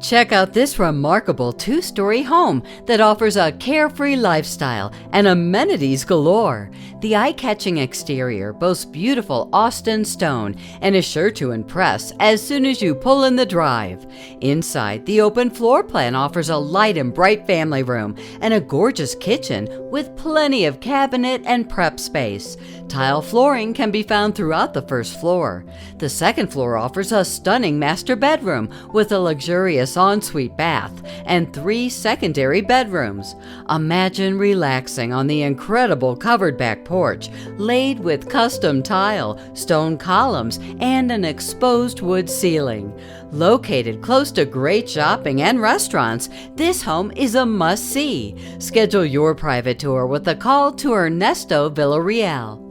Check out this remarkable two-story home that offers a carefree lifestyle and amenities galore. The eye-catching exterior boasts beautiful Austin stone and is sure to impress as soon as you pull in the drive. Inside, the open floor plan offers a light and bright family room and a gorgeous kitchen with plenty of cabinet and prep space. Tile flooring can be found throughout the first floor. The second floor offers a stunning master bedroom with a luxurious ensuite bath and 3 secondary bedrooms. Imagine relaxing on the incredible covered back porch, laid with custom tile, stone columns, and an exposed wood ceiling. Located close to great shopping and restaurants, this home is a must-see. Schedule your private tour with a call to Ernesto Villarreal.